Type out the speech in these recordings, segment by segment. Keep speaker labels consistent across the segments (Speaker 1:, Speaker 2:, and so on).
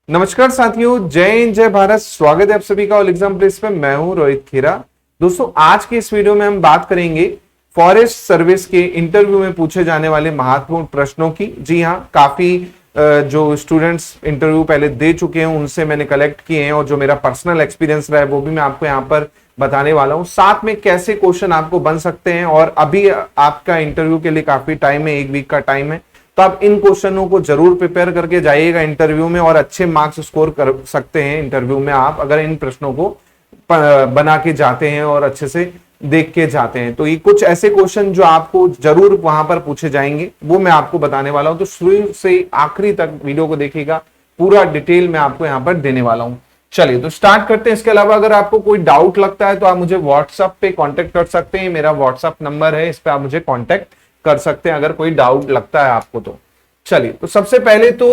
Speaker 1: नमस्कार साथियों, जय हिंद जय भारत। स्वागत है आप सभी का ऑल एग्जाम प्लेस पे। मैं हूं रोहित खेरा। दोस्तों, आज के इस वीडियो में हम बात करेंगे फॉरेस्ट सर्विस के इंटरव्यू में पूछे जाने वाले महत्वपूर्ण प्रश्नों की। जी हां, काफी जो स्टूडेंट्स इंटरव्यू पहले दे चुके हैं उनसे मैंने कलेक्ट किए हैं और जो मेरा पर्सनल एक्सपीरियंस रहा है वो भी मैं आपको यहाँ पर बताने वाला हूँ। साथ में कैसे क्वेश्चन आपको बन सकते हैं, और अभी आपका इंटरव्यू के लिए काफी टाइम है, 1 वीक का टाइम है, तो आप इन क्वेश्चनों को जरूर प्रिपेयर करके जाइएगा इंटरव्यू में और अच्छे मार्क्स स्कोर कर सकते हैं इंटरव्यू में आप, अगर इन प्रश्नों को बना के जाते हैं और अच्छे से देख के जाते हैं। तो ये कुछ ऐसे क्वेश्चन जो आपको जरूर वहां पर पूछे जाएंगे वो मैं आपको बताने वाला हूं। तो शुरू से आखिरी तक वीडियो को देखिएगा, पूरा डिटेल मैं आपको यहाँ पर देने वाला हूं। चलिए तो स्टार्ट करते हैं। इसके अलावा अगर आपको कोई डाउट लगता है तो आप मुझे व्हाट्सएप पे कांटेक्ट कर सकते हैं। मेरा व्हाट्सएप नंबर है, इस पे आप मुझे कांटेक्ट कर सकते हैं अगर कोई डाउट लगता है आपको तो। चलिए तो सबसे पहले तो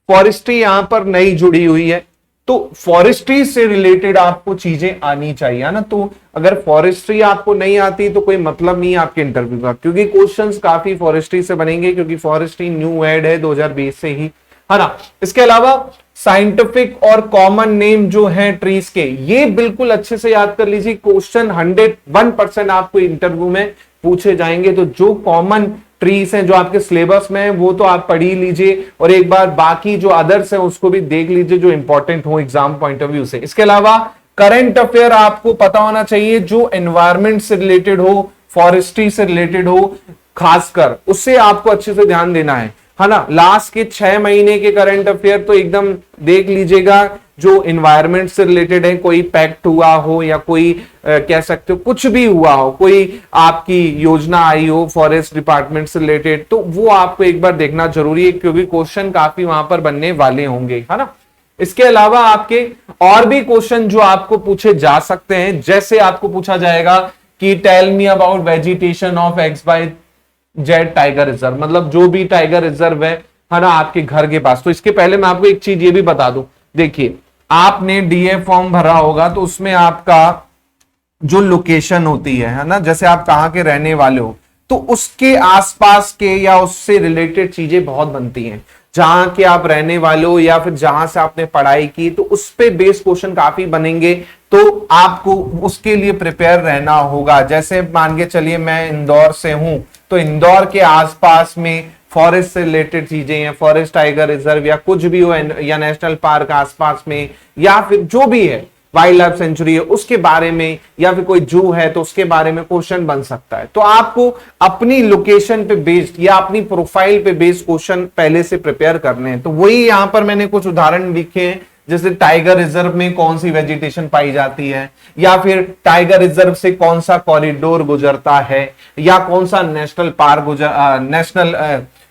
Speaker 1: फॉरेस्ट्री यहां पर नई जुड़ी हुई है, तो फॉरेस्ट्री से रिलेटेड आपको चीजें आनी चाहिए ना। तो अगर फॉरेस्ट्री आपको नहीं आती तो कोई मतलब नहीं आपके इंटरव्यू का, क्योंकि क्वेश्चंस काफी फॉरेस्ट्री से बनेंगे, क्योंकि फॉरेस्ट्री न्यू ऐड है 2020 से ही, है ना। इसके अलावा साइंटिफिक और कॉमन नेम जो है ट्रीज के, ये बिल्कुल अच्छे से याद कर लीजिए। क्वेश्चन 101% आपको इंटरव्यू में पूछे जाएंगे। तो जो कॉमन ट्रीज हैं जो आपके सिलेबस में है वो तो आप पढ़ ही लीजिए, और एक बार बाकी जो अदर्स हैं उसको भी देख लीजिए जो इंपॉर्टेंट हो एग्जाम पॉइंट ऑफ व्यू से। इसके अलावा करंट अफेयर आपको पता होना चाहिए, जो एनवायरमेंट से रिलेटेड हो, फॉरेस्ट्री से रिलेटेड हो, खासकर उससे आपको अच्छे से ध्यान देना है ना। लास्ट के 6 महीने के करंट अफेयर तो एकदम देख लीजिएगा, जो इन्वायरमेंट से रिलेटेड है, कोई पैक्ट हुआ हो या कोई कह सकते हो कुछ भी हुआ हो, कोई आपकी योजना आई हो फॉरेस्ट डिपार्टमेंट से रिलेटेड, तो वो आपको एक बार देखना जरूरी है, क्योंकि क्वेश्चन काफी वहां पर बनने वाले होंगे, है ना। इसके अलावा आपके और भी क्वेश्चन जो आपको पूछे जा सकते हैं, जैसे आपको पूछा जाएगा कि tell me about vegetation of XYZ tiger reserve, मतलब जो भी टाइगर रिजर्व है ना आपके घर के पास। तो इसके पहले मैं आपको एक चीज ये भी बता दूं, देखिए आपने डीए फॉर्म भरा होगा तो उसमें आपका जो लोकेशन होती है ना, जैसे आप कहां के रहने वाले हो, तो उसके आसपास के या उससे रिलेटेड चीजें बहुत बनती हैं। जहां के आप रहने वाले हो या फिर जहां से आपने पढ़ाई की, तो उस पे बेस क्वेश्चन काफी बनेंगे, तो आपको उसके लिए प्रिपेयर रहना होगा। जैसे मान के चलिए मैं इंदौर से हूं, तो इंदौर के आसपास में फॉरेस्ट से रिलेटेड चीजें हैं, फॉरेस्ट टाइगर रिजर्व या कुछ भी हो, या नेशनल पार्क आसपास में, या फिर जो भी है वाइल्ड लाइफ सेंचुरी है उसके बारे में, या फिर कोई जू है तो उसके बारे में क्वेश्चन बन सकता है। तो आपको अपनी लोकेशन पे बेस्ड या अपनी प्रोफाइल पे बेस्ड क्वेश्चन पहले से प्रिपेयर करने हैं। तो वही यहां पर मैंने कुछ उदाहरण लिखे हैं, जैसे टाइगर रिजर्व में कौन सी वेजिटेशन पाई जाती है, या फिर टाइगर रिजर्व से कौन सा कॉरिडोर गुजरता है, या कौन सा नेशनल पार्क नेशनल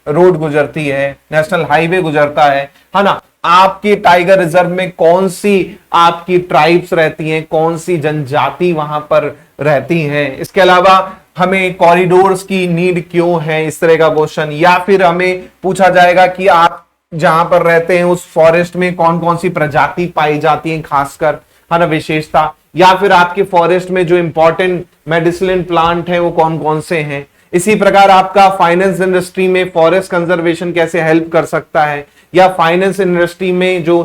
Speaker 1: रोड गुजरती है, नेशनल हाईवे गुजरता है ना। आपके टाइगर रिजर्व में कौन सी आपकी ट्राइब्स रहती हैं, कौन सी जनजाति वहां पर रहती हैं। इसके अलावा हमें कॉरिडोर्स की नीड क्यों है, इस तरह का क्वेश्चन। या फिर हमें पूछा जाएगा कि आप जहां पर रहते हैं उस फॉरेस्ट में कौन कौन सी प्रजाति पाई जाती है खासकर, है ना, विशेषता। या फिर आपके फॉरेस्ट में जो इंपॉर्टेंट मेडिसिनल प्लांट है वो कौन कौन से हैं। इसी प्रकार आपका फाइनेंस इंडस्ट्री में फॉरेस्ट कंजर्वेशन कैसे हेल्प कर सकता है, या फाइनेंस इंडस्ट्री में जो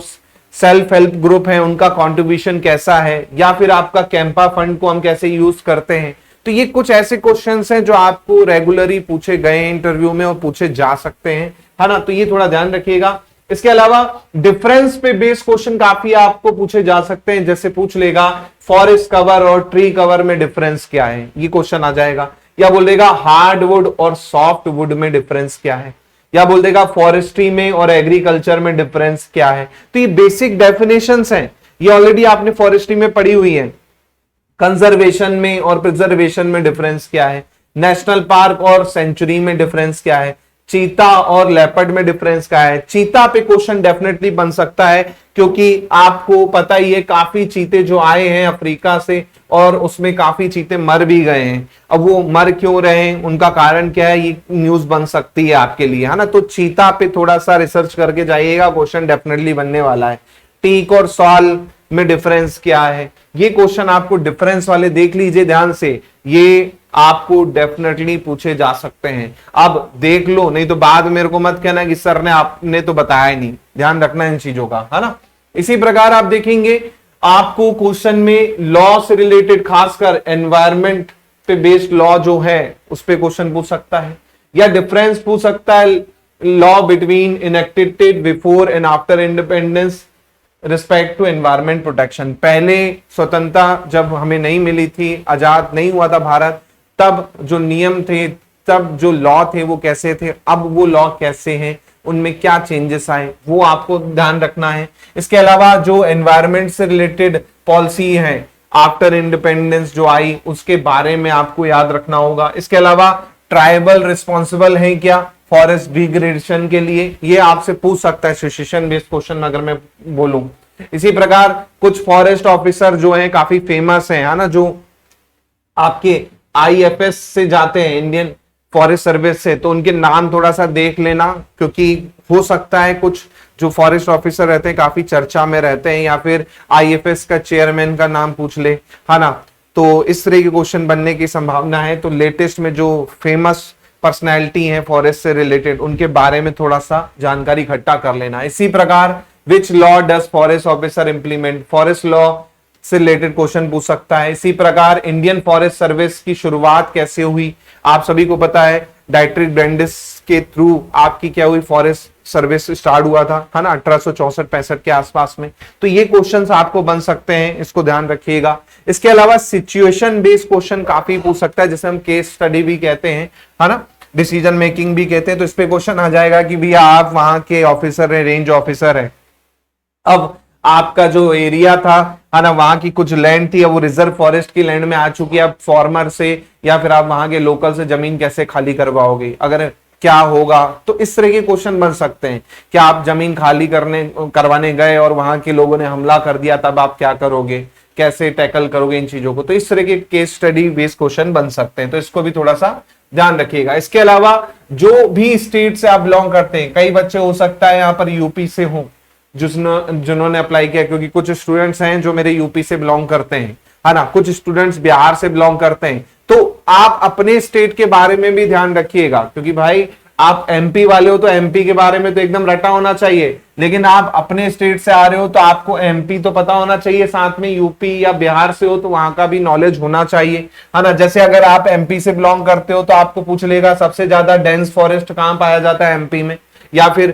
Speaker 1: सेल्फ हेल्प ग्रुप है उनका कंट्रीब्यूशन कैसा है, या फिर आपका कैंपा फंड को हम कैसे यूज करते हैं। तो ये कुछ ऐसे क्वेश्चंस हैं जो आपको रेगुलरली पूछे गए हैं इंटरव्यू में और पूछे जा सकते हैं, है ना। तो ये थोड़ा ध्यान रखिएगा। इसके अलावा डिफरेंस पे बेस्ड क्वेश्चन काफी आपको पूछे जा सकते हैं, जैसे पूछ लेगा फॉरेस्ट कवर और ट्री कवर में डिफरेंस क्या है, ये क्वेश्चन आ जाएगा। या बोल देगा हार्डवुड और सॉफ्ट वुड में डिफरेंस क्या है, या बोल देगा फॉरेस्ट्री में और एग्रीकल्चर में डिफरेंस क्या है। तो ये बेसिक डेफिनेशंस हैं, ये ऑलरेडी आपने फॉरेस्ट्री में पढ़ी हुई है। कंजर्वेशन में और प्रिजर्वेशन में डिफरेंस क्या है, नेशनल पार्क और सेंचुरी में डिफरेंस क्या है, चीता और लेपर्ड में डिफरेंस क्या है। चीता पे क्वेश्चन डेफिनेटली बन सकता है, क्योंकि आपको पता ही है काफी चीते जो आए हैं अफ्रीका से और उसमें काफी चीते मर भी गए हैं। अब वो मर क्यों रहे हैं, उनका कारण क्या है, ये न्यूज बन सकती है आपके लिए, है ना। तो चीता पे थोड़ा सा रिसर्च करके जाइएगा, क्वेश्चन डेफिनेटली बनने वाला है। टीक और सॉल में डिफरेंस क्या है, ये क्वेश्चन आपको डिफरेंस वाले देख लीजिए ध्यान से, ये आपको डेफिनेटली पूछे जा सकते हैं। अब देख लो, नहीं तो बाद में मेरे को मत कहना कि सर ने आपने तो बताया ही नहीं, ध्यान रखना इन चीजों का, है ना। इसी प्रकार आप देखेंगे आपको क्वेश्चन में लॉ से रिलेटेड, खासकर एनवायरमेंट पे बेस्ड लॉ जो है उस पे क्वेश्चन पूछ सकता है, या डिफरेंस पूछ सकता है law between enacted before and after independence respect to environment protection. पहले स्वतंत्रता जब हमें नहीं मिली थी, आजाद नहीं हुआ था भारत, तब जो नियम थे, तब जो लॉ थे वो कैसे थे, अब वो लॉ कैसे हैं, उनमें क्या चेंजेस आए, वो आपको ध्यान रखना है। इसके अलावा जो एनवायरमेंट से रिलेटेड पॉलिसी है आफ्टर इंडिपेंडेंस जो आई, उसके बारे में आपको याद रखना होगा। इसके अलावा ट्राइबल रिस्पॉन्सिबल है क्या फॉरेस्ट डिग्रेडेशन के लिए, ये आपसे पूछ सकता है सिचुएशन बेस्ड क्वेश्चन अगर मैं बोलूं। इसी प्रकार कुछ फॉरेस्ट ऑफिसर जो हैं काफी फेमस हैं, है ना, जो आपके आईएफएस से जाते हैं, इंडियन फॉरेस्ट सर्विस से, तो उनके नाम थोड़ा सा देख लेना, क्योंकि हो सकता है कुछ जो फॉरेस्ट ऑफिसर रहते हैं काफी चर्चा में रहते हैं, या फिर आईएफएस का चेयरमैन का नाम पूछ ले, है ना। तो इस तरह के क्वेश्चन बनने की संभावना है। तो लेटेस्ट में जो फेमस पर्सनैलिटी है फॉरेस्ट से रिलेटेड, उनके बारे में थोड़ा सा जानकारी इकट्ठा कर लेना। इसी प्रकार which law does forest officer implement, forest law से रिलेटेड क्वेश्चन पूछ सकता है। इसी प्रकार इंडियन फॉरेस्ट सर्विस की शुरुआत कैसे हुई, आप सभी को पता है डाइट्रिक ब्रेंडिस के थ्रू आपकी क्या हुई, फॉरेस्ट सर्विस स्टार्ट हुआ था, है ना, 1864-65 के आसपास में। तो ये क्वेश्चंस आपको बन सकते हैं, इसको ध्यान रखिएगा। इसके अलावा सिचुएशन बेस्ड क्वेश्चन काफी पूछ सकता है, जिसे हम केस स्टडी भी कहते हैं, है ना, डिसीजन मेकिंग भी कहते हैं। तो इस पे क्वेश्चन आ जाएगा कि भैया आप वहां के ऑफिसर है, रेंज ऑफिसर है, अब आपका जो एरिया था, है ना, वहां की कुछ लैंड थी, अब वो रिजर्व फॉरेस्ट की लैंड में आ चुकी है, अब फॉर्मर से या फिर आप वहां के लोकल से जमीन कैसे खाली करवाओगे, अगर क्या होगा। तो इस तरह के क्वेश्चन बन सकते हैं कि आप जमीन खाली करवाने गए और वहां के लोगों ने हमला कर दिया, तब आप क्या करोगे, कैसे टैकल करोगे इन चीजों को। तो इस तरह के केस स्टडी बेस्ड क्वेश्चन बन सकते हैं, तो इसको भी थोड़ा सा ध्यान रखिएगा। इसके अलावा जो भी स्टेट से आप बिलोंग करते हैं, कई बच्चे हो सकता है यहाँ पर यूपी से हो जिन्होंने अप्लाई किया, क्योंकि कुछ स्टूडेंट्स हैं जो मेरे यूपी से बिलोंग करते हैं, है ना, कुछ स्टूडेंट्स बिहार से बिलोंग करते हैं। तो आप अपने स्टेट के बारे में भी ध्यान रखिएगा, क्योंकि भाई आप एमपी वाले हो तो एमपी के बारे में तो एकदम रटा होना चाहिए, लेकिन आप अपने स्टेट से आ रहे हो तो आपको एमपी तो पता होना चाहिए, साथ में यूपी या बिहार से हो तो वहां का भी नॉलेज होना चाहिए, है ना। जैसे अगर आप एमपी से बिलोंग करते हो तो आपको पूछ लेगा सबसे ज्यादा डेंस फॉरेस्ट कहां पाया जाता है एमपी में, या फिर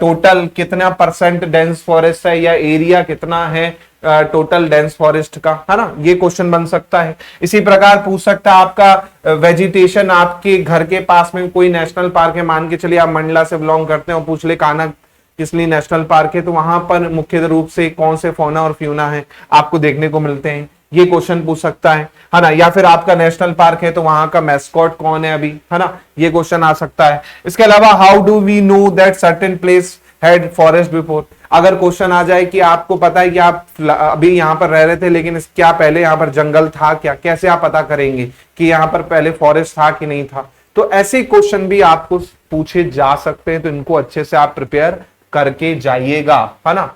Speaker 1: टोटल कितना % डेंस फॉरेस्ट है, या एरिया कितना है टोटल डेंस फॉरेस्ट का, है ना, ये क्वेश्चन बन सकता है। इसी प्रकार पूछ सकता है आपका वेजिटेशन, आपके घर के पास में कोई नेशनल पार्क है, मान के चलिए आप मंडला से बिलोंग करते हो, पूछ ले कान्हा किसली नेशनल पार्क है, तो वहां पर मुख्य रूप से कौन से फौना और फ्यूना है आपको देखने को मिलते हैं, ये क्वेश्चन पूछ सकता है ना। या फिर आपका नेशनल पार्क है तो वहां का मैस्कॉट कौन है अभी, है ना, ये क्वेश्चन आ सकता है। इसके अलावा how do we know that certain place had forest before, अगर क्वेश्चन आ जाए कि आपको पता है कि आप अभी यहाँ पर रह रहे थे, लेकिन क्या पहले यहाँ पर जंगल था क्या, कैसे आप पता करेंगे कि यहाँ पर पहले फॉरेस्ट था कि नहीं था। तो ऐसे क्वेश्चन भी आपको पूछे जा सकते हैं, तो इनको अच्छे से आप प्रिपेयर करके जाइएगा, है ना।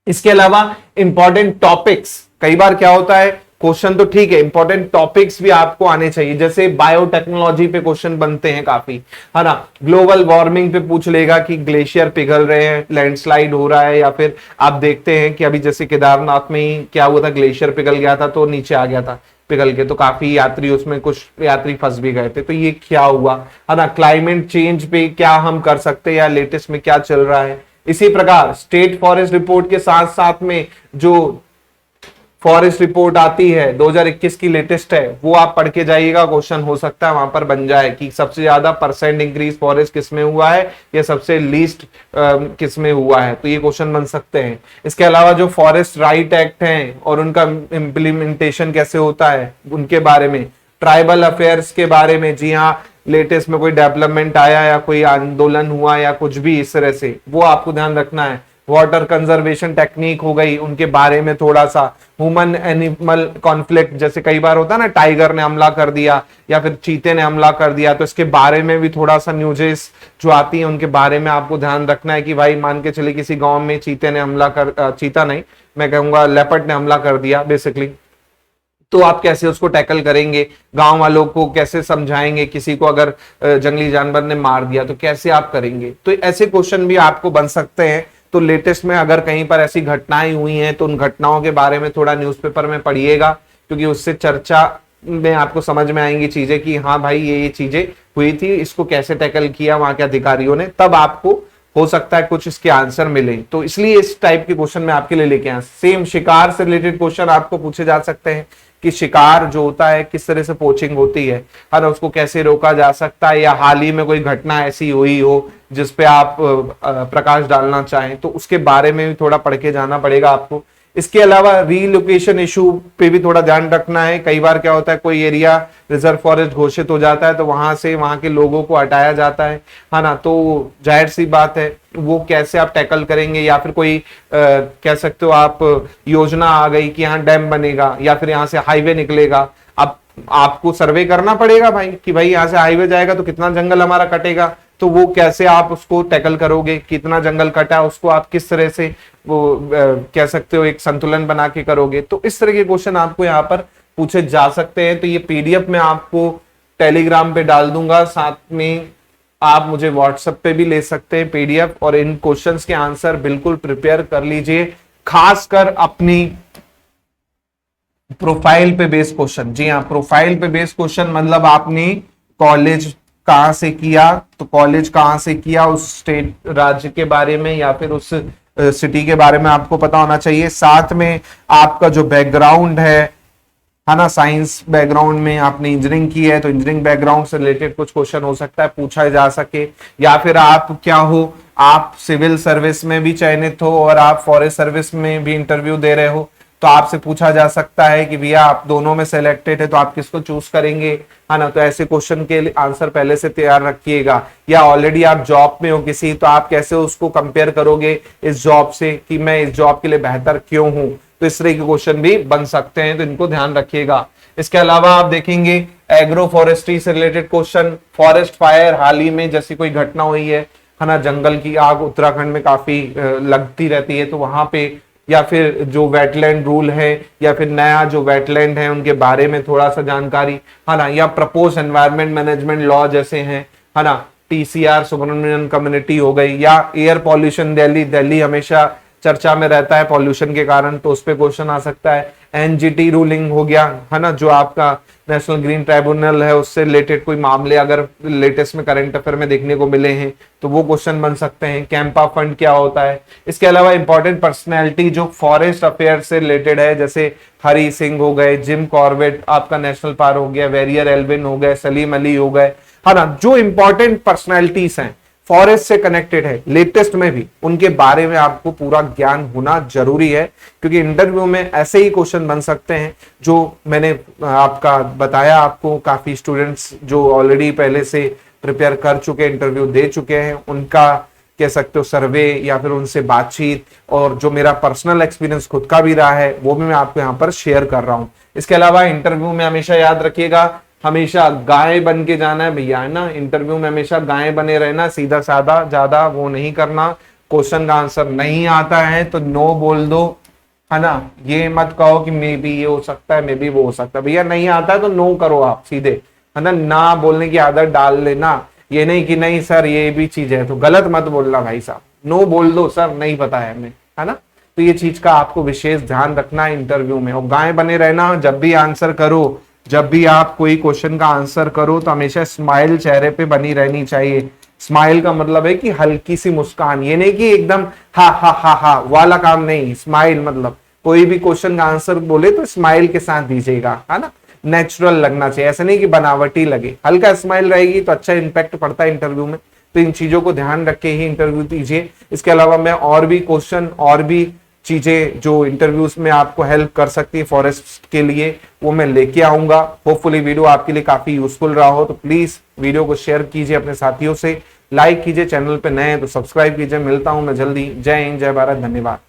Speaker 1: इसके अलावा इंपॉर्टेंट टॉपिक्स, कई बार क्या होता है क्वेश्चन तो ठीक है, इंपॉर्टेंट टॉपिक्स भी आपको आने चाहिए, जैसे बायोटेक्नोलॉजी पे क्वेश्चन बनते हैं काफी, है ना, ग्लोबल वार्मिंग पे पूछ लेगा कि ग्लेशियर पिघल रहे हैं, लैंडस्लाइड हो रहा है, या फिर आप देखते हैं कि अभी जैसे केदारनाथ में ही क्या हुआ था, ग्लेशियर पिघल गया था तो नीचे आ गया था पिघल के, तो काफी यात्री, उसमें कुछ यात्री फंस भी गए थे, तो ये क्या हुआ, है ना, क्लाइमेट चेंज पे क्या हम कर सकते हैं या लेटेस्ट में क्या चल रहा है। इसी प्रकार स्टेट फॉरेस्ट रिपोर्ट के साथ साथ में जो फॉरेस्ट रिपोर्ट आती है 2021 की लेटेस्ट है, वो आप पढ़ के जाइएगा, क्वेश्चन हो सकता है वहां पर बन जाए कि सबसे ज्यादा % इंक्रीज फॉरेस्ट किस में हुआ है या सबसे लीस्ट किस में हुआ है, तो ये क्वेश्चन बन सकते हैं। इसके अलावा जो फॉरेस्ट राइट एक्ट हैं और उनका इम्प्लीमेंटेशन कैसे होता है उनके बारे में, ट्राइबल अफेयर्स के बारे में, जी हाँ लेटेस्ट में कोई डेवलपमेंट आया या कोई आंदोलन हुआ या कुछ भी इस तरह से, वो आपको ध्यान रखना है। वाटर कंजर्वेशन टेक्निक हो गई, उनके बारे में थोड़ा सा, ह्यूमन एनिमल कॉन्फ्लिक्ट, जैसे कई बार होता है ना टाइगर ने हमला कर दिया या फिर चीते ने हमला कर दिया, तो इसके बारे में भी थोड़ा सा न्यूजेस जो आती है उनके बारे में आपको ध्यान रखना है कि भाई मान के चले किसी गांव में चीते ने हमला कर, चीता नहीं मैं कहूंगा लेपर्ड ने हमला कर दिया बेसिकली, तो आप कैसे उसको टैकल करेंगे, गांव वालों को कैसे समझाएंगे, किसी को अगर जंगली जानवर ने मार दिया तो कैसे आप करेंगे। तो ऐसे क्वेश्चन भी आपको बन सकते हैं। तो लेटेस्ट में अगर कहीं पर ऐसी घटनाएं हुई हैं तो उन घटनाओं के बारे में थोड़ा न्यूज़पेपर में पढ़िएगा, क्योंकि उससे चर्चा में आपको समझ में आएंगी चीजें कि हाँ भाई ये चीजें हुई थी, इसको कैसे टैकल किया वहां के अधिकारियों ने, तब आपको हो सकता है कुछ इसके आंसर मिले। तो इसलिए इस टाइप के क्वेश्चन मैं आपके लिए लेके आया। सेम शिकार से रिलेटेड क्वेश्चन आपको पूछे जा सकते हैं कि शिकार जो होता है किस तरह से पोचिंग होती है और उसको कैसे रोका जा सकता है, या हाल ही में कोई घटना ऐसी हुई हो जिसपे आप प्रकाश डालना चाहें तो उसके बारे में भी थोड़ा पढ़ के जाना पड़ेगा आपको। इसके अलावा रीलोकेशन इशू पे भी थोड़ा ध्यान रखना है। कई बार क्या होता है, कोई एरिया रिजर्व फॉरेस्ट घोषित हो जाता है तो वहां से वहां के लोगों को हटाया जाता है ना, तो जाहिर सी बात है वो कैसे आप टैकल करेंगे। या फिर कोई कह सकते हो आप योजना आ गई कि यहाँ डैम बनेगा या फिर यहाँ से हाईवे निकलेगा, अब आपको सर्वे करना पड़ेगा भाई कि भाई यहाँ से हाईवे जाएगा तो कितना जंगल हमारा कटेगा, तो वो कैसे आप उसको टैकल करोगे, कितना जंगल कटा उसको आप किस तरह से वो कह सकते हो एक संतुलन बना के करोगे। तो इस तरह के क्वेश्चन आपको यहाँ पर पूछे जा सकते हैं। तो ये पीडीएफ में आपको टेलीग्राम पे डाल दूंगा, साथ में आप मुझे व्हाट्सएप पे भी ले सकते हैं पीडीएफ, और इन क्वेश्चंस के आंसर बिल्कुल प्रिपेयर कर लीजिए, खासकर अपनी प्रोफाइल पे बेस्ड क्वेश्चन। जी हाँ, प्रोफाइल पे बेस्ड क्वेश्चन मतलब आपने कॉलेज कहां से किया, तो कॉलेज कहां से किया, उस स्टेट राज्य के बारे में या फिर उस सिटी के बारे में आपको पता होना चाहिए। साथ में आपका जो बैकग्राउंड है ना, साइंस बैकग्राउंड में आपने इंजीनियरिंग की है तो इंजीनियरिंग बैकग्राउंड से रिलेटेड कुछ क्वेश्चन हो सकता है पूछा जा सके, या फिर आप क्या हो, आप सिविल सर्विस में भी चयनित हो और आप फॉरेस्ट सर्विस में भी इंटरव्यू दे रहे हो, तो आपसे पूछा जा सकता है कि भैया आप दोनों में सिलेक्टेड है तो आप किसको चूज करेंगे, है ना। तो ऐसे क्वेश्चन के आंसर पहले से तैयार रखिएगा। या ऑलरेडी आप जॉब में हो किसी, तो आप कैसे उसको कंपेयर करोगे इस जॉब से कि मैं इस जॉब के लिए बेहतर क्यों हूं। तो इस तरह के क्वेश्चन भी बन सकते हैं, तो इनको ध्यान रखिएगा। इसके अलावा आप देखेंगे एग्रो फॉरेस्ट्री से रिलेटेड क्वेश्चन, फॉरेस्ट फायर हाल ही में जैसी कोई घटना हुई है ना, जंगल की आग उत्तराखंड में काफी लगती रहती है, तो वहां पे या फिर जो वेटलैंड रूल है या फिर नया जो वेटलैंड है उनके बारे में थोड़ा सा जानकारी, है ना। या प्रपोज एनवायरमेंट मैनेजमेंट लॉ जैसे हैं, है ना, टीसीआर सुब्रमण्यन कम्युनिटी हो गई, या एयर पॉल्यूशन दिल्ली हमेशा चर्चा में रहता है पॉल्यूशन के कारण, तो उस पर क्वेश्चन आ सकता है। एनजीटी रूलिंग हो गया, है ना, जो आपका नेशनल ग्रीन ट्राइब्यूनल है, उससे रिलेटेड कोई मामले अगर लेटेस्ट में करंट अफेयर में देखने को मिले हैं तो वो क्वेश्चन बन सकते हैं। कैंपा फंड क्या होता है। इसके अलावा इंपॉर्टेंट पर्सनैलिटी जो फॉरेस्ट अफेयर से रिलेटेड है, जैसे हरी सिंह हो गए, जिम कॉर्बेट आपका नेशनल पार्क हो गया, वेरियर एल्विन हो गए, सलीम अली हो गए, है ना, जो इंपॉर्टेंट पर्सनैलिटीज हैं फॉरेस्ट से कनेक्टेड है लेटेस्ट में भी, उनके बारे में आपको पूरा ज्ञान होना जरूरी है, क्योंकि इंटरव्यू में ऐसे ही क्वेश्चन बन सकते हैं जो मैंने आपका बताया। आपको काफी स्टूडेंट्स जो ऑलरेडी पहले से प्रिपेयर कर चुके, इंटरव्यू दे चुके हैं, उनका कह सकते हो सर्वे या फिर उनसे बातचीत, और जो मेरा पर्सनल एक्सपीरियंस खुद का भी रहा है वो भी मैं आपको यहाँ पर शेयर कर रहा हूं। इसके अलावा इंटरव्यू में हमेशा याद रखिएगा, हमेशा गाय बन के जाना है भैया, है ना। इंटरव्यू में हमेशा गाय बने रहना, सीधा साधा ज्यादा वो नहीं करना। क्वेश्चन का आंसर नहीं आता है तो नो बोल दो, है ना। ये मत कहो कि मे बी ये हो सकता है, मे बी वो हो सकता है। भैया नहीं आता है तो नो करो आप सीधे, है ना। ना बोलने की आदत डाल लेना, ये नहीं कि नहीं सर ये भी चीज है, तो गलत मत बोलना भाई साहब, नो बोल दो सर नहीं पता है हमें, है ना। तो ये चीज का आपको विशेष ध्यान रखना है इंटरव्यू में। और गाय बने रहना, जब भी आंसर करो, जब भी आप कोई क्वेश्चन का आंसर करो तो हमेशा स्माइल चेहरे पे बनी रहनी चाहिए। स्माइल का मतलब है कि हल्की सी मुस्कान, ये नहीं कि एकदम हा हा हा हा वाला काम नहीं। स्माइल मतलब कोई भी क्वेश्चन का आंसर बोले तो स्माइल के साथ दीजिएगा, है ना। नेचुरल लगना चाहिए, ऐसा नहीं कि बनावटी लगे। हल्का स्माइल रहेगी तो अच्छा इंपैक्ट पड़ता है इंटरव्यू में। तो इन चीजों को ध्यान रख के ही इंटरव्यू दीजिए। इसके अलावा मैं और भी क्वेश्चन और भी चीजें जो इंटरव्यूज में आपको हेल्प कर सकती है फॉरेस्ट के लिए, वो मैं लेके आऊंगा। होपफुली वीडियो आपके लिए काफी यूजफुल रहा हो, तो प्लीज वीडियो को शेयर कीजिए अपने साथियों से, लाइक कीजिए, चैनल पे नए हैं तो सब्सक्राइब कीजिए। मिलता हूं मैं जल्दी। जय हिंद, जय भारत, धन्यवाद।